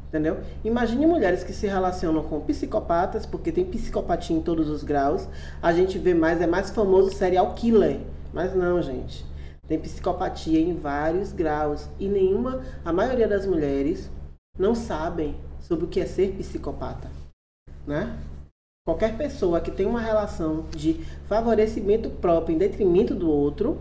Entendeu? Imagine mulheres que se relacionam com psicopatas, porque tem psicopatia em todos os graus. A gente vê mais, é mais famoso serial killer. Mas não, gente. Tem psicopatia em vários graus. E a maioria das mulheres não sabem sobre o que é ser psicopata. Né? Qualquer pessoa que tem uma relação de favorecimento próprio em detrimento do outro,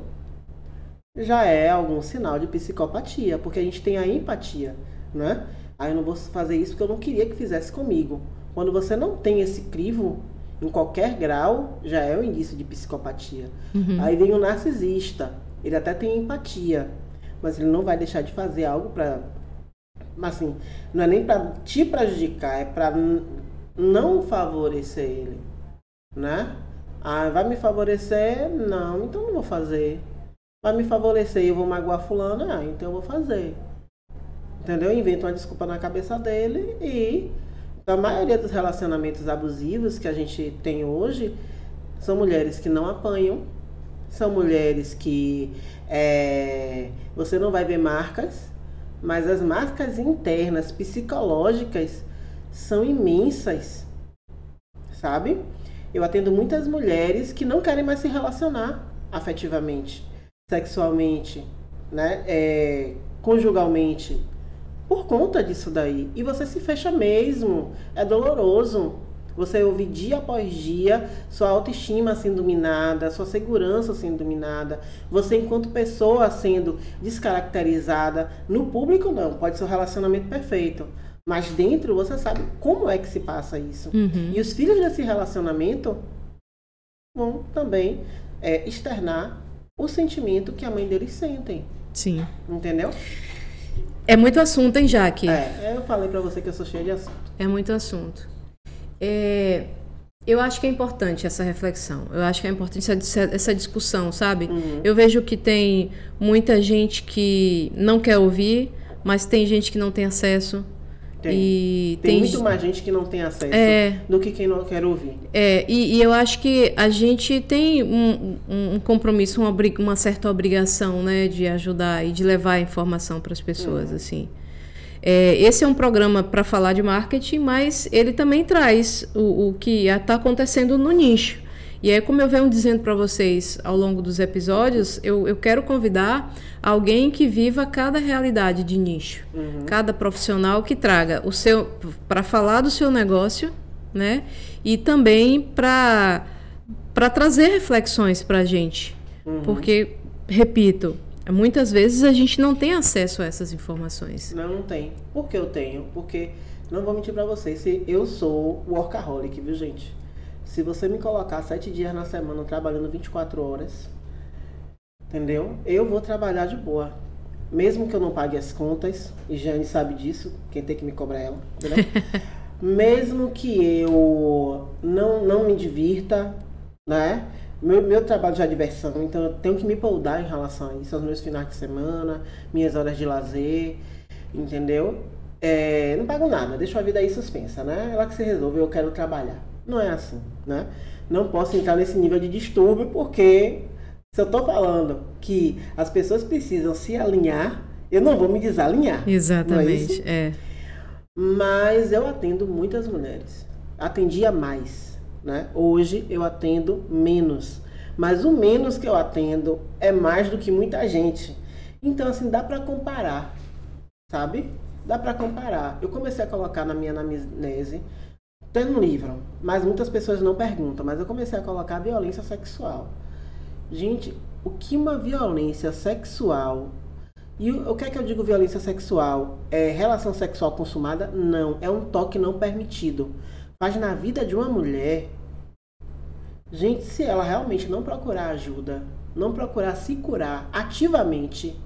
já é algum sinal de psicopatia, porque a gente tem a empatia, né? Eu não vou fazer isso porque eu não queria que fizesse comigo. Quando você não tem esse crivo, em qualquer grau, já é um indício de psicopatia. Uhum. Aí vem o narcisista, ele até tem empatia, mas ele não vai deixar de fazer algo para... Assim, não é nem para te prejudicar, é para não favorecer ele, né? Vai me favorecer? Não, então não vou fazer. Vai me favorecer e eu vou magoar fulano? Então eu vou fazer. Entendeu? Inventa uma desculpa na cabeça dele e a maioria dos relacionamentos abusivos que a gente tem hoje são mulheres que não apanham, são mulheres que você não vai ver marcas, mas as marcas internas, psicológicas, são imensas, sabe? Eu atendo muitas mulheres que não querem mais se relacionar afetivamente, sexualmente, né? Conjugalmente, por conta disso daí. E você se fecha mesmo, é doloroso. Você ouve dia após dia sua autoestima sendo minada, sua segurança sendo minada, você enquanto pessoa sendo descaracterizada. No público não, pode ser um relacionamento perfeito. Mas dentro você sabe como é que se passa isso. Uhum. E os filhos desse relacionamento vão também externar o sentimento que a mãe deles sentem. Sim. Entendeu? É muito assunto, hein, Jaque? Eu falei pra você que eu sou cheia de assunto. É muito assunto. Eu acho que é importante essa reflexão. Eu acho que é importante essa discussão, sabe? Uhum. Eu vejo que tem muita gente que não quer ouvir, mas tem gente que não tem acesso. Tem muito mais gente que não tem acesso do que quem não quer ouvir. E eu acho que a gente tem um compromisso, uma certa obrigação, né, de ajudar e de levar a informação para as pessoas, assim. Esse é um programa para falar de marketing, mas ele também traz o que está acontecendo no nicho. E aí, como eu venho dizendo para vocês ao longo dos episódios, eu quero convidar alguém que viva cada realidade de nicho. Uhum. Cada profissional que traga para falar do seu negócio, né? E também para trazer reflexões para a gente. Uhum. Porque, repito, muitas vezes a gente não tem acesso a essas informações. Não tem. Por que eu tenho? Porque, não vou mentir para vocês, eu sou workaholic, viu, gente? Se você me colocar 7 dias na semana trabalhando 24 horas, entendeu? Eu vou trabalhar de boa. Mesmo que eu não pague as contas, e Jane sabe disso, quem tem que me cobrar é ela, entendeu? Mesmo que eu não me divirta, né? Meu trabalho já é diversão, então eu tenho que me poldar em relação a isso, aos meus finais de semana, minhas horas de lazer, entendeu? Não pago nada, deixo a vida aí suspensa, né? Ela que se resolve, eu quero trabalhar. Não é assim, né? Não posso entrar nesse nível de distúrbio, porque se eu tô falando que as pessoas precisam se alinhar, eu não vou me desalinhar. Exatamente, não é isso? Mas eu atendo muitas mulheres. Atendia mais, né? Hoje eu atendo menos. Mas o menos que eu atendo é mais do que muita gente. Então, assim, dá pra comparar, sabe? Dá pra comparar. Eu comecei a colocar na minha anamnese, tem um livro, mas muitas pessoas não perguntam, mas eu comecei a colocar violência sexual. Gente, o que uma violência sexual... E o que é que eu digo violência sexual? É relação sexual consumada? Não, é um toque não permitido. faz na vida de uma mulher, gente, se ela realmente não procurar ajuda, não procurar se curar ativamente,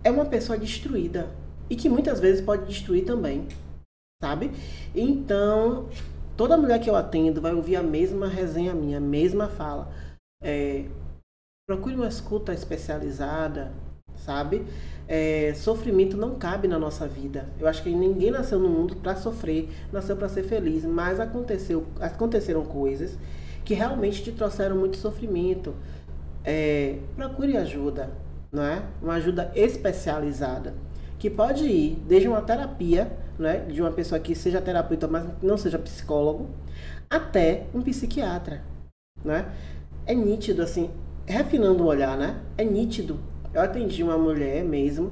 é uma pessoa destruída. E que muitas vezes pode destruir também, sabe? Então, toda mulher que eu atendo vai ouvir a mesma resenha minha, a mesma fala. Procure uma escuta especializada, sabe? Sofrimento não cabe na nossa vida. Eu acho que ninguém nasceu no mundo para sofrer, nasceu para ser feliz. Mas aconteceram coisas que realmente te trouxeram muito sofrimento. Procure ajuda, não é? Uma ajuda especializada, que pode ir desde uma terapia, né, de uma pessoa que seja terapeuta, mas não seja psicólogo, até um psiquiatra, né? É nítido, assim, refinando o olhar, né? É nítido. Eu atendi uma mulher mesmo,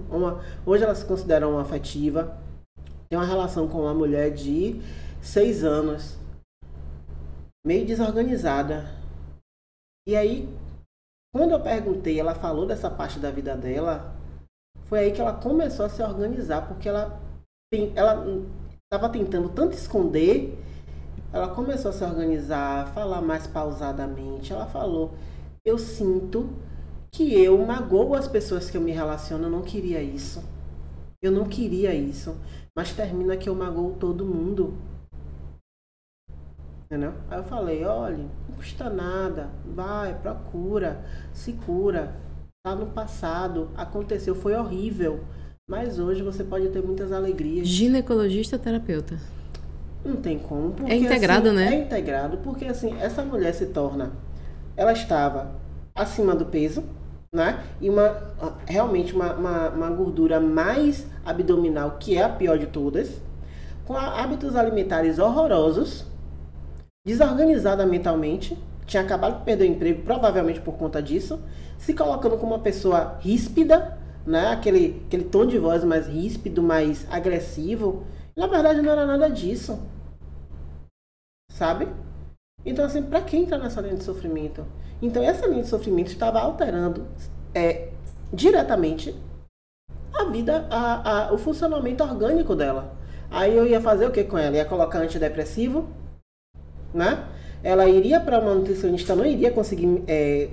hoje ela se considera uma afetiva, tem uma relação com uma mulher de 6 anos, meio desorganizada. E aí, quando eu perguntei, ela falou dessa parte da vida dela, foi aí que ela começou a se organizar, porque ela estava tentando tanto esconder, ela começou a se organizar, falar mais pausadamente. Ela falou, eu sinto que eu magoo as pessoas que eu me relaciono, eu não queria isso. Eu não queria isso, mas termina que eu magoo todo mundo. Entendeu? Aí eu falei, olha, não custa nada, vai, procura, se cura. Tá no passado, aconteceu, foi horrível, mas hoje você pode ter muitas alegrias. Ginecologista ou terapeuta? Não tem como. Porque, é integrado, assim, né? É integrado, porque assim, essa mulher ela estava acima do peso, né? E realmente uma gordura mais abdominal, que é a pior de todas, com hábitos alimentares horrorosos, desorganizada mentalmente, tinha acabado de perder o emprego, provavelmente por conta disso, se colocando como uma pessoa ríspida, né? Aquele tom de voz mais ríspido, mais agressivo. Na verdade, não era nada disso. Sabe? Então, assim, pra quem entrar nessa linha de sofrimento? Então, essa linha de sofrimento estava alterando diretamente a vida, o funcionamento orgânico dela. Aí eu ia fazer o que com ela? Ia colocar antidepressivo, né? Ela iria para uma nutricionista, não iria conseguir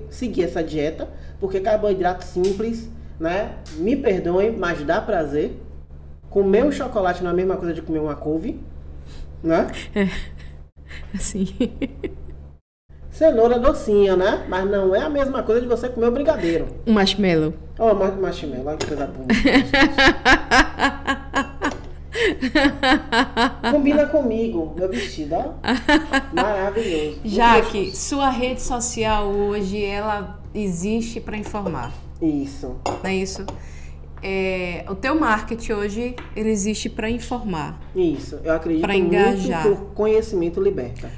seguir essa dieta, porque carboidrato simples, né? Me perdoem, mas dá prazer. Comer um chocolate não é a mesma coisa de comer uma couve, né? Assim. Cenoura docinha, né? Mas não é a mesma coisa de você comer um brigadeiro. Um marshmallow. Oh, marshmallow, olha que coisa boa. Combina comigo, meu vestido, ó. Maravilhoso. Jaque, sua rede social hoje, ela existe para informar. Isso. Não é isso? O teu marketing hoje, ele existe para informar. Isso, eu acredito pra engajar. muito que o conhecimento liberta.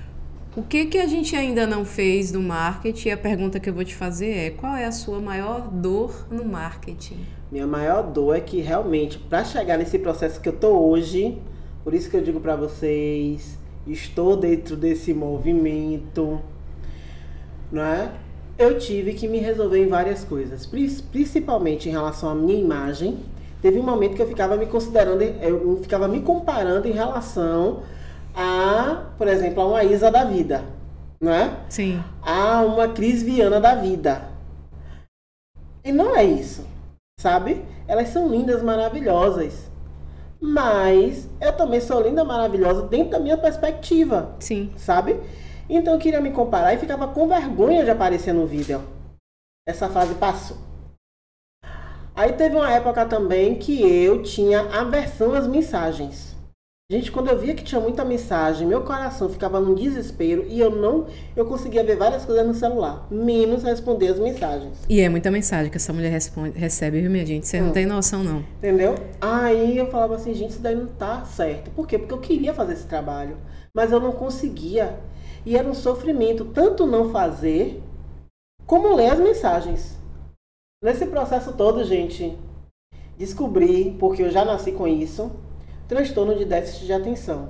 O que a gente ainda não fez no marketing? A pergunta que eu vou te fazer é, qual é a sua maior dor no marketing? Minha maior dor é que realmente, para chegar nesse processo que eu tô hoje, por isso que eu digo para vocês, estou dentro desse movimento, não é? Eu tive que me resolver em várias coisas, principalmente em relação à minha imagem. Teve um momento que eu ficava me considerando, eu ficava me comparando em relação a, por exemplo, a uma Isa da vida, não é? Sim. A uma Cris Viana da vida. E não é isso, sabe? Elas são lindas, maravilhosas. Mas eu também sou linda, maravilhosa dentro da minha perspectiva. Sim. Sabe? Então eu queria me comparar e ficava com vergonha de aparecer no vídeo. Essa fase passou. Aí teve uma época também que eu tinha aversão às mensagens. Gente, quando eu via que tinha muita mensagem, meu coração ficava num desespero e eu conseguia ver várias coisas no celular, menos responder as mensagens. E é muita mensagem que essa mulher recebe, viu, minha gente? Você não tem noção, não. Entendeu? Aí eu falava assim, gente, isso daí não tá certo. Por quê? Porque eu queria fazer esse trabalho, mas eu não conseguia. E era um sofrimento, tanto não fazer, como ler as mensagens. Nesse processo todo, gente, descobri, porque eu já nasci com isso, transtorno de déficit de atenção.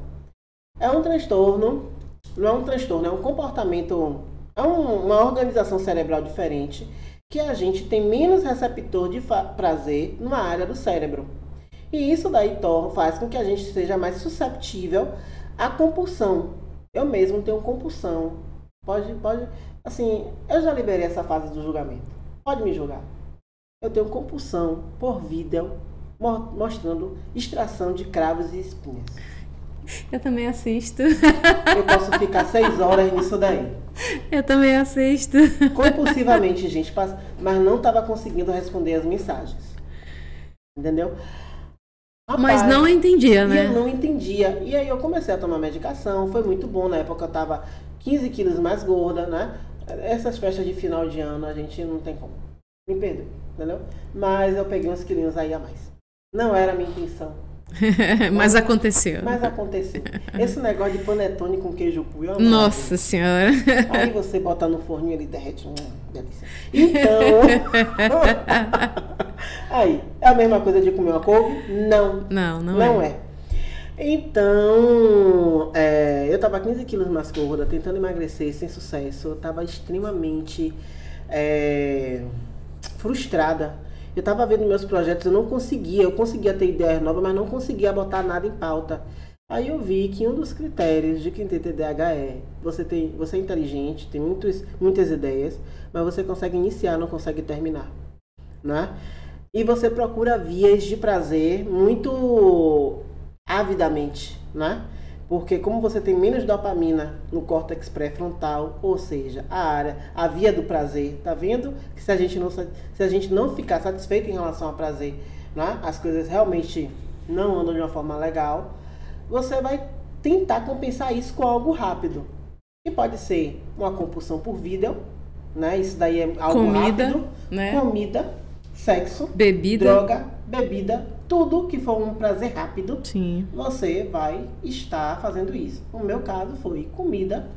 É um transtorno, não é um transtorno, é um comportamento, é uma organização cerebral diferente, que a gente tem menos receptor de prazer numa área do cérebro. E isso daí faz com que a gente seja mais susceptível A compulsão. Eu mesmo tenho compulsão. Pode. Assim, eu já liberei essa fase do julgamento. Pode me julgar. Eu tenho compulsão por vídeo mostrando extração de cravos e espinhas. Eu também assisto. Eu posso ficar 6 horas nisso daí. Eu também assisto. Compulsivamente, gente, mas não estava conseguindo responder as mensagens. Entendeu? Rapaz, mas não entendia, né? Eu não entendia. E aí eu comecei a tomar medicação, foi muito bom. Na época eu estava 15 quilos mais gorda, né? Essas festas de final de ano a gente não tem como. Me perdoe, entendeu? Mas eu peguei uns quilinhos aí a mais. Não era a minha intenção. Mas aconteceu. Mas aconteceu. Esse negócio de panetone com queijo cuiabá. Nossa senhora. Aí você bota no forninho, ele derrete. Delícia. Então... Aí, é a mesma coisa de comer uma couve? Não é. Então, eu tava 15 quilos mais gorda, tentando emagrecer sem sucesso. Eu tava extremamente frustrada. Eu tava vendo meus projetos, eu conseguia ter ideias novas, mas não conseguia botar nada em pauta. Aí eu vi que um dos critérios de quem tem TDAH você é inteligente, tem muitas ideias, mas você consegue iniciar, não consegue terminar, né? E você procura vias de prazer muito avidamente, né? Porque como você tem menos dopamina no córtex pré-frontal, ou seja, a via do prazer, tá vendo? Que se a gente não ficar satisfeito em relação ao prazer, né? As coisas realmente não andam de uma forma legal, você vai tentar compensar isso com algo rápido. Que pode ser uma compulsão por vídeo, né? Isso daí é algo rápido, né? Comida, sexo, droga, bebida, tudo que for um prazer rápido, sim, você vai estar fazendo isso. No meu caso foi comida,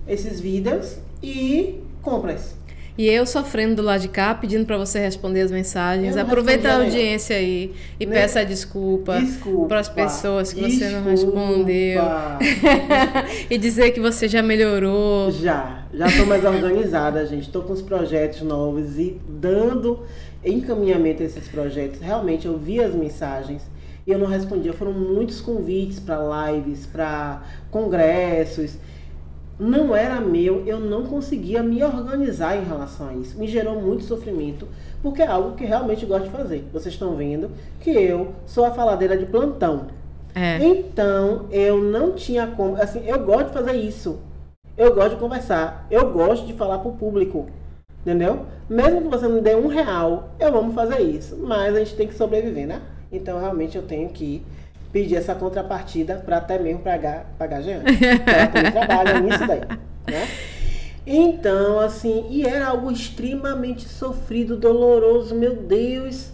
esses vídeos e compras. E eu sofrendo do lado de cá, pedindo para você responder as mensagens. Aproveita a audiência aí e peça desculpa para as pessoas que você não respondeu. E dizer que você já melhorou. Já estou mais organizada, gente. Estou com os projetos novos e dando encaminhamento a esses projetos. Realmente eu vi as mensagens e eu não respondia. Foram muitos convites para lives, para congressos. Não era meu, eu não conseguia me organizar em relação a isso. Me gerou muito sofrimento, porque é algo que realmente gosto de fazer. Vocês estão vendo que eu sou a faladeira de plantão. Então, eu não tinha como... Assim, eu gosto de fazer isso. Eu gosto de conversar. Eu gosto de falar pro público. Entendeu? Mesmo que você me dê R$1, eu vou fazer isso. Mas a gente tem que sobreviver, né? Então, realmente, eu tenho que pedir essa contrapartida para até mesmo pagar a Jeane. Ela também trabalha nisso daí, né? Então, assim, e era algo extremamente sofrido, doloroso, meu Deus.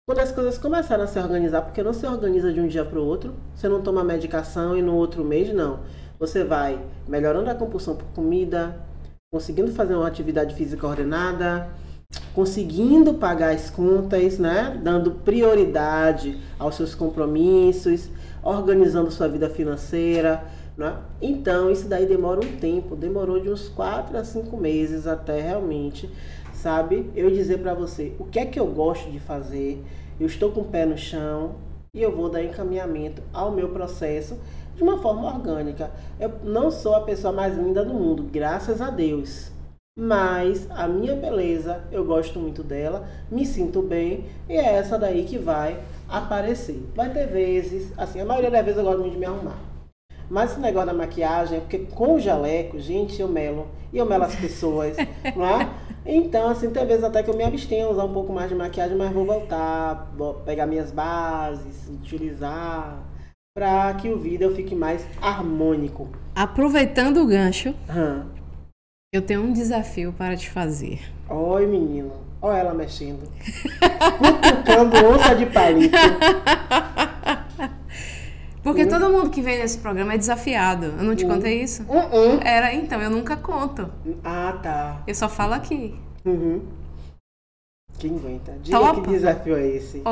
Quando as coisas começaram a se organizar, porque não se organiza de um dia para o outro, você não toma medicação e no outro mês, não. Você vai melhorando a compulsão por comida, conseguindo fazer uma atividade física ordenada, conseguindo pagar as contas, né? Dando prioridade aos seus compromissos, organizando sua vida financeira, né? Então, isso daí demora um tempo, demorou de uns 4 a 5 meses até realmente, sabe, eu dizer para você o que é que eu gosto de fazer, eu estou com o pé no chão e eu vou dar encaminhamento ao meu processo de uma forma orgânica. Eu não sou a pessoa mais linda do mundo, graças a Deus. Mas a minha beleza, eu gosto muito dela, me sinto bem e é essa daí que vai aparecer. Vai ter vezes, assim, a maioria das vezes eu gosto muito de me arrumar. Mas esse negócio da maquiagem é porque com o jaleco, gente, eu melo as pessoas, não é? Então, assim, tem vezes até que eu me abstenho a usar um pouco mais de maquiagem, mas vou voltar, vou pegar minhas bases, utilizar, para que o vídeo fique mais harmônico. Aproveitando o gancho, eu tenho um desafio para te fazer. Oi, menino. Olha ela mexendo. Cutucando onça de palito. Porque todo mundo que vem nesse programa é desafiado. Eu não te contei isso? Então, eu nunca conto. Ah, tá. Eu só falo aqui. Quem aguenta? Diga que desafio é esse.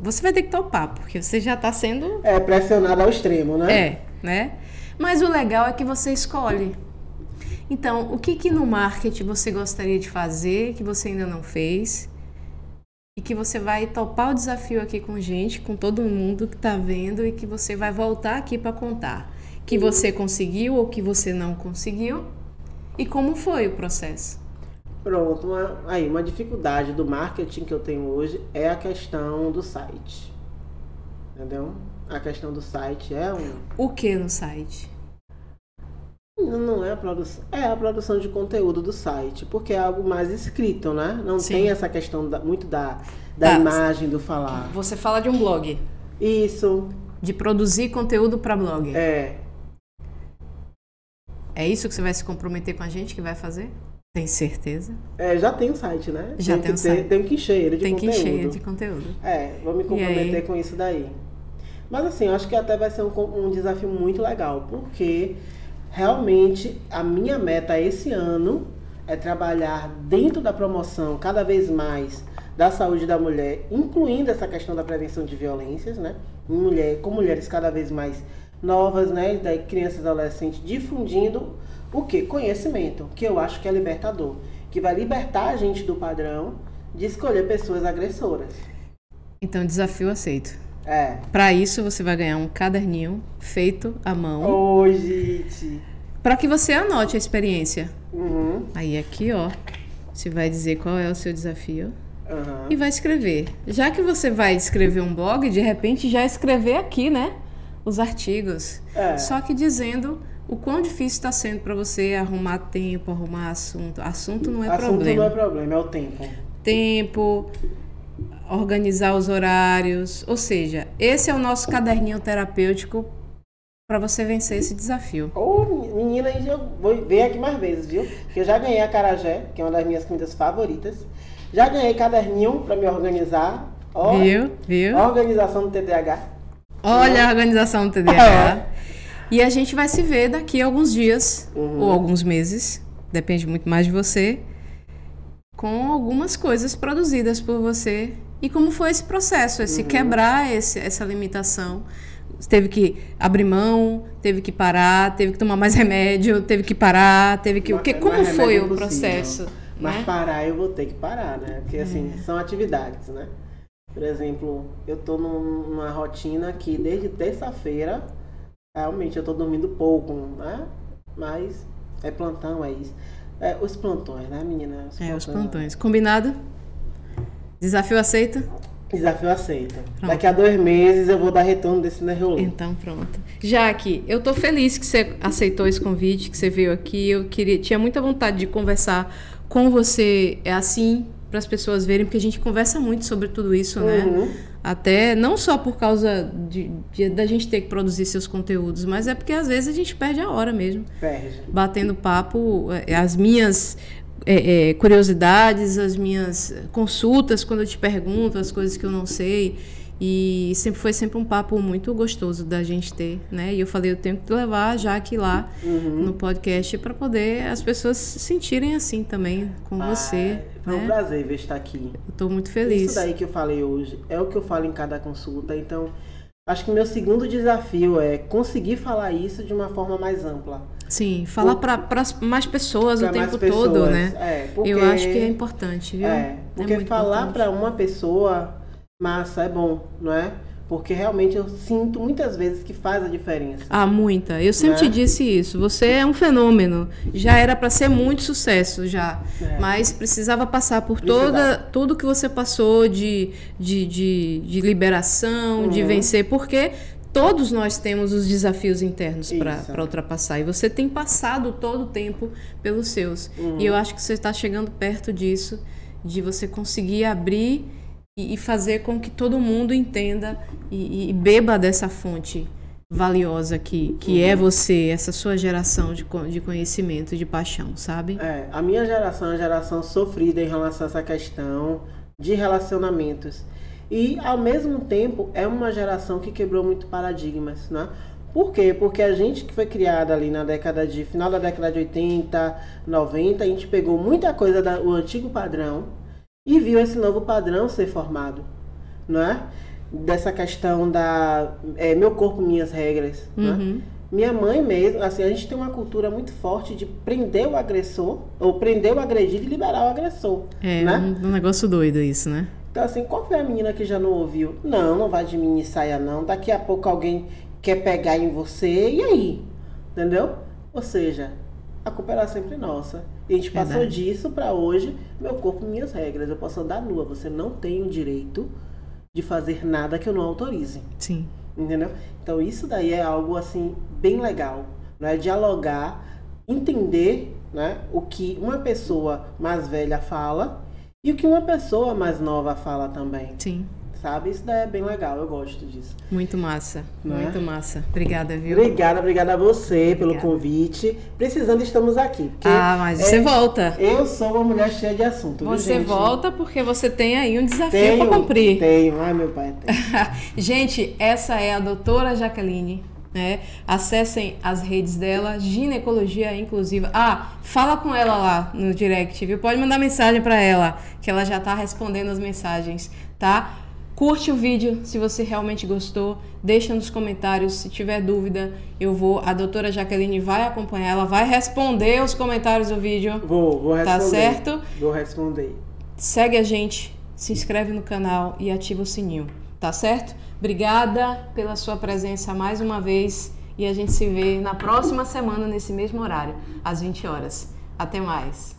Você vai ter que topar, porque você já está sendo... pressionado ao extremo, né? Né? Mas o legal é que você escolhe. Então, o que no marketing você gostaria de fazer, que você ainda não fez? e que você vai topar o desafio aqui com gente, com todo mundo que está vendo, e que você vai voltar aqui para contar que você conseguiu ou que você não conseguiu e como foi o processo. Pronto, uma dificuldade do marketing que eu tenho hoje é a questão do site. Entendeu? A questão do site é O que no site? Não é a produção, é a produção de conteúdo do site, porque é algo mais escrito, né? Não Sim. tem essa questão muito da imagem, do falar. Você fala de um blog. Isso. De produzir conteúdo para blog. É. É isso que você vai se comprometer com a gente que vai fazer? Tem certeza? Já tem um site, né? Já tem um site. Tem que encher ele de conteúdo. Tem que encher ele de conteúdo. Vou me comprometer com isso daí. Mas assim, eu acho que até vai ser um desafio muito legal, porque realmente a minha meta esse ano é trabalhar dentro da promoção cada vez mais da saúde da mulher, incluindo essa questão da prevenção de violências, né? Com mulheres cada vez mais novas, né? Da crianças e adolescentes, difundindo o quê? Conhecimento, que eu acho que é libertador, que vai libertar a gente do padrão de escolher pessoas agressoras. Então, desafio aceito. É. Para isso, você vai ganhar um caderninho feito à mão. Ô, gente! Para que você anote a experiência. Uhum. Aí aqui, ó, você vai dizer qual é o seu desafio. Uhum. E vai escrever. Já que você vai escrever um blog, de repente já escrever aqui, né? Os artigos. Só que dizendo o quão difícil está sendo para você arrumar tempo, arrumar assunto. Assunto não é problema. Assunto não é problema, é o tempo. Tempo, organizar os horários. Ou seja, esse é o nosso caderninho terapêutico para você vencer esse desafio. Menina, eu vou ver aqui mais vezes, viu? Porque eu já ganhei acarajé, que é uma das minhas comidas favoritas. Já ganhei caderninho para me organizar. Viu? Organização do TDAH. Olha a organização do TDAH. E a gente vai se ver daqui a alguns dias, ou alguns meses, depende muito mais de você, com algumas coisas produzidas por você. E como foi esse processo, esse quebrar essa limitação. Você teve que abrir mão, teve que parar, teve que tomar mais remédio, teve que parar, teve que... Como foi o processo? Mas né? parar eu vou ter que parar, né? Porque assim, são atividades, né? Por exemplo, eu tô numa rotina que desde terça-feira, realmente eu tô dormindo pouco, né? Mas é plantão, é isso. Os plantões, né, menina? Os plantões. Combinado? Desafio aceito? Desafio aceito. Pronto. Daqui a 2 meses eu vou dar retorno desse nerolo. Então, pronto. Jaque, eu tô feliz que você aceitou esse convite, que você veio aqui. Tinha muita vontade de conversar com você assim, para as pessoas verem, porque a gente conversa muito sobre tudo isso, né? Até não só por causa da gente ter que produzir seus conteúdos, mas é porque às vezes a gente perde a hora mesmo. Perde. Batendo papo, as minhas curiosidades, as minhas consultas, quando eu te pergunto as coisas que eu não sei. E foi sempre um papo muito gostoso da gente ter, né? E eu falei, eu tenho que levar a Jaque lá no podcast para poder as pessoas se sentirem assim também com você. Foi um prazer ver estar aqui. Eu estou muito feliz. Isso daí que eu falei hoje é o que eu falo em cada consulta. Então, acho que meu segundo desafio é conseguir falar isso de uma forma mais ampla. Sim, falar para mais pessoas o tempo todo, né? Porque, eu acho que é importante, viu? Porque falar para uma pessoa massa é bom, não é? Porque realmente eu sinto muitas vezes que faz a diferença. Muita. Eu sempre te disse isso. Você é um fenômeno. Já era para ser muito sucesso já. Mas precisava passar por tudo que você passou de liberação, de vencer. Porque todos nós temos os desafios internos para ultrapassar. E você tem passado todo o tempo pelos seus. E eu acho que você está chegando perto disso, de você conseguir abrir e fazer com que todo mundo entenda e beba dessa fonte valiosa que é você, essa sua geração de conhecimento, de paixão, sabe? A minha geração é uma geração sofrida em relação a essa questão de relacionamentos. E, ao mesmo tempo, é uma geração que quebrou muito paradigmas, né? Por quê? Porque a gente que foi criada ali final da década de 80, 90, a gente pegou muita coisa do antigo padrão e viu esse novo padrão ser formado, não é? Dessa questão meu corpo, minhas regras, né? Minha mãe mesmo, assim, a gente tem uma cultura muito forte de prender o agressor, ou prender o agredido e liberar o agressor, né? Um negócio doido isso, né? Então, assim, qual foi a menina que já não ouviu? Não, não vai de mini saia, não. Daqui a pouco alguém quer pegar em você, e aí? Entendeu? Ou seja, a culpa era sempre nossa. E a gente passou disso pra hoje, meu corpo, minhas regras. Eu posso andar nua. Você não tem o direito de fazer nada que eu não autorize. Sim. Entendeu? Então, isso daí é algo, assim, bem legal. Né? Dialogar, entender, né, o que uma pessoa mais velha fala e o que uma pessoa mais nova fala também. Sim. Sabe? Isso daí é bem legal, eu gosto disso. Muito massa, Não muito é? massa. Obrigada, viu? Obrigada a você pelo convite. Precisando, estamos aqui. Porque mas você volta. Eu sou uma mulher cheia de assunto, viu, Você gente? volta porque você tem aí um desafio para cumprir. Tenho, ai meu pai. Gente, essa é a doutora Jaqueline. Né? Acessem as redes dela, Ginecologia Inclusiva. Fala com ela lá no direct, viu? Pode mandar mensagem para ela, que ela já tá respondendo as mensagens, tá? Curte o vídeo se você realmente gostou, deixa nos comentários, se tiver dúvida, a doutora Jaqueline vai acompanhar, ela vai responder os comentários do vídeo. Vou responder. Tá certo? Vou responder. Segue a gente, se inscreve no canal e ativa o sininho, tá certo? Obrigada pela sua presença mais uma vez e a gente se vê na próxima semana nesse mesmo horário, às 20 horas. Até mais!